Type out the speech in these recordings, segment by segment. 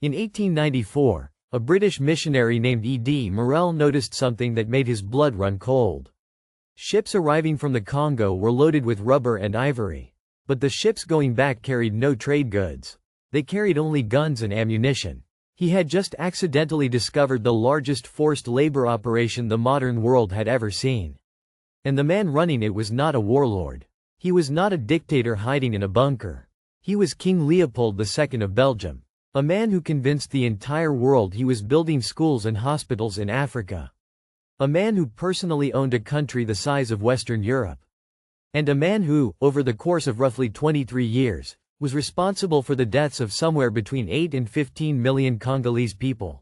In 1894, a British missionary named E.D. Morel noticed something that made his blood run cold. Ships arriving from the Congo were loaded with rubber and ivory. But the ships going back carried no trade goods. They carried only guns and ammunition. He had just accidentally discovered the largest forced labor operation the modern world had ever seen. And the man running it was not a warlord. He was not a dictator hiding in a bunker. He was King Leopold II of Belgium. A man who convinced the entire world he was building schools and hospitals in Africa. A man who personally owned a country the size of Western Europe. And a man who, over the course of roughly 23 years, was responsible for the deaths of somewhere between 8 and 15 million Congolese people.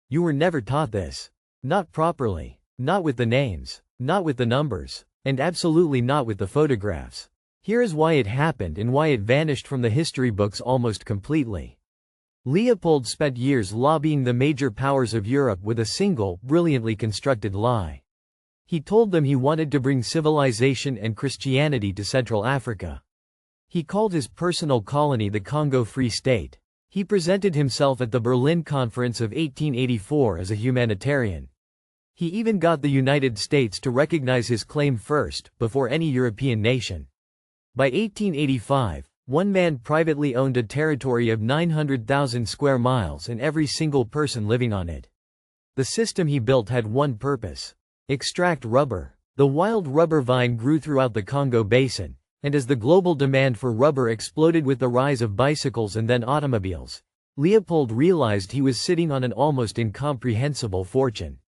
You were never taught this. Not properly. Not with the names. Not with the numbers. And absolutely not with the photographs. Here is why it happened and why it vanished from the history books almost completely. Leopold spent years lobbying the major powers of Europe with a single, brilliantly constructed lie. He told them he wanted to bring civilization and Christianity to Central Africa. He called his personal colony the Congo Free State. He presented himself at the Berlin Conference of 1884 as a humanitarian. He even got the United States to recognize his claim first, before any European nation. By 1885, one man privately owned a territory of 900,000 square miles and every single person living on it. The system he built had one purpose: extract rubber. The wild rubber vine grew throughout the Congo Basin, and as the global demand for rubber exploded with the rise of bicycles and then automobiles, Leopold realized he was sitting on an almost incomprehensible fortune.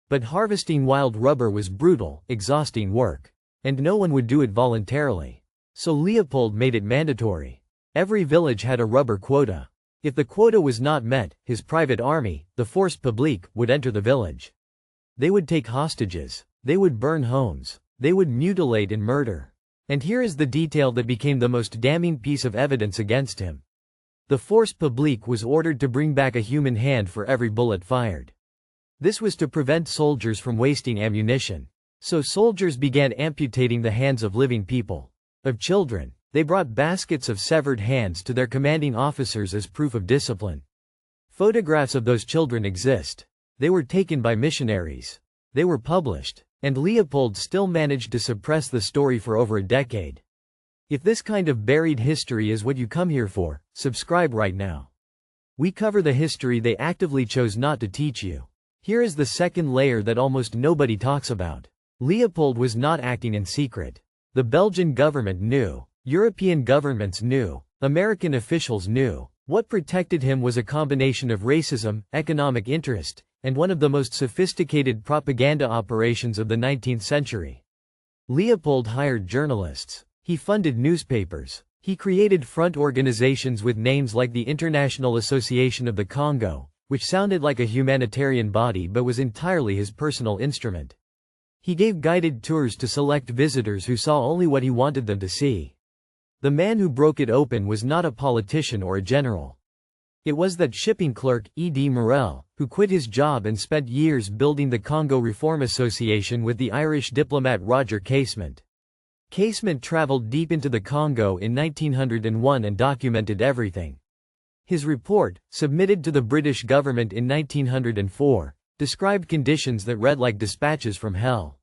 But harvesting wild rubber was brutal, exhausting work. And no one would do it voluntarily. So Leopold made it mandatory. Every village had a rubber quota. If the quota was not met, his private army, the Force Publique, would enter the village. They would take hostages. They would burn homes. They would mutilate and murder. And here is the detail that became the most damning piece of evidence against him. The Force Publique was ordered to bring back a human hand for every bullet fired. This was to prevent soldiers from wasting ammunition. So soldiers began amputating the hands of living people. Of children. They brought baskets of severed hands to their commanding officers as proof of discipline. Photographs of those children exist. They were taken by missionaries. They were published. And Leopold still managed to suppress the story for over a decade. If this kind of buried history is what you come here for, subscribe right now. We cover the history they actively chose not to teach you. Here is the second layer that almost nobody talks about. Leopold was not acting in secret. The Belgian government knew. European governments knew. American officials knew. What protected him was a combination of racism, economic interest, and one of the most sophisticated propaganda operations of the 19th century. Leopold hired journalists. He funded newspapers. He created front organizations with names like the International Association of the Congo, which sounded like a humanitarian body but was entirely his personal instrument. He gave guided tours to select visitors who saw only what he wanted them to see. The man who broke it open was not a politician or a general. It was that shipping clerk, E.D. Morel, who quit his job and spent years building the Congo Reform Association with the Irish diplomat Roger Casement. Casement traveled deep into the Congo in 1901 and documented everything. His report, submitted to the British government in 1904, described conditions that read like dispatches from hell.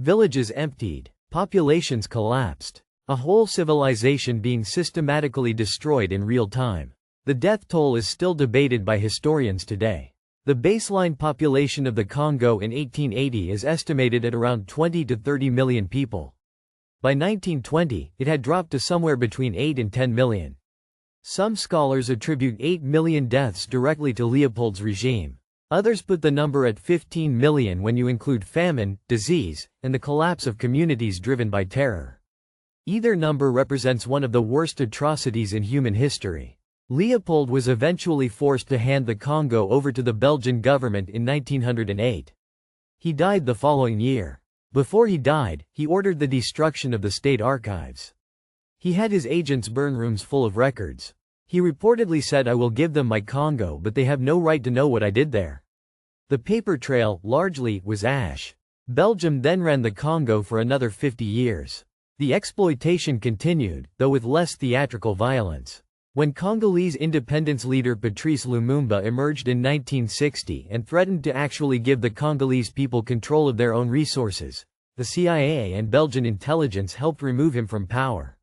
Villages emptied. Populations collapsed. A whole civilization being systematically destroyed in real time. The death toll is still debated by historians today. The baseline population of the Congo in 1880 is estimated at around 20 to 30 million people. By 1920, it had dropped to somewhere between 8 and 10 million. Some scholars attribute 8 million deaths directly to Leopold's regime. Others put the number at 15 million when you include famine, disease, and the collapse of communities driven by terror. Either number represents one of the worst atrocities in human history. Leopold was eventually forced to hand the Congo over to the Belgian government in 1908. He died the following year. Before he died, he ordered the destruction of the state archives. He had his agents burn rooms full of records. He reportedly said, "I will give them my Congo, but they have no right to know what I did there." The paper trail, largely, was ash. Belgium then ran the Congo for another 50 years. The exploitation continued, though with less theatrical violence. When Congolese independence leader Patrice Lumumba emerged in 1960 and threatened to actually give the Congolese people control of their own resources, the CIA and Belgian intelligence helped remove him from power.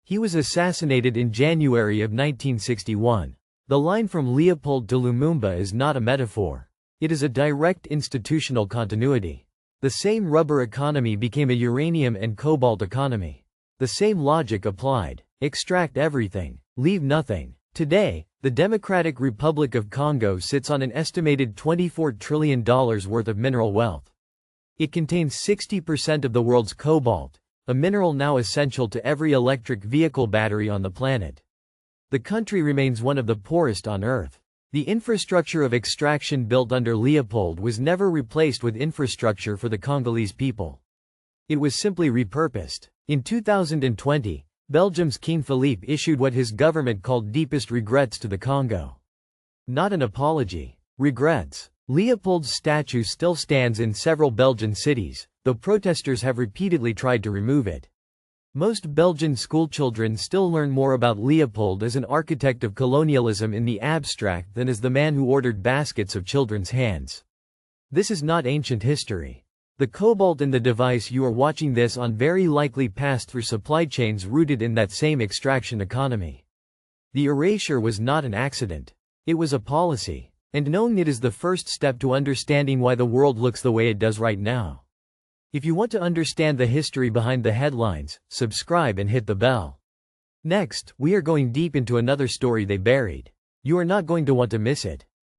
He was assassinated in January of 1961. The line from Leopold to Lumumba is not a metaphor. It is a direct institutional continuity. The same rubber economy became a uranium and cobalt economy. The same logic applied. Extract everything, leave nothing. Today, the Democratic Republic of Congo sits on an estimated $24 trillion worth of mineral wealth. It contains 60% of the world's cobalt, a mineral now essential to every electric vehicle battery on the planet. The country remains one of the poorest on Earth. The infrastructure of extraction built under Leopold was never replaced with infrastructure for the Congolese people. It was simply repurposed. In 2020, Belgium's King Philippe issued what his government called deepest regrets to the Congo. Not an apology. Regrets. Leopold's statue still stands in several Belgian cities, though protesters have repeatedly tried to remove it. Most Belgian schoolchildren still learn more about Leopold as an architect of colonialism in the abstract than as the man who ordered baskets of children's hands. This is not ancient history. The cobalt in the device you are watching this on very likely passed through supply chains rooted in that same extraction economy. The erasure was not an accident. It was a policy. And knowing it is the first step to understanding why the world looks the way it does right now. If you want to understand the history behind the headlines, subscribe and hit the bell. Next, we are going deep into another story they buried. You are not going to want to miss it.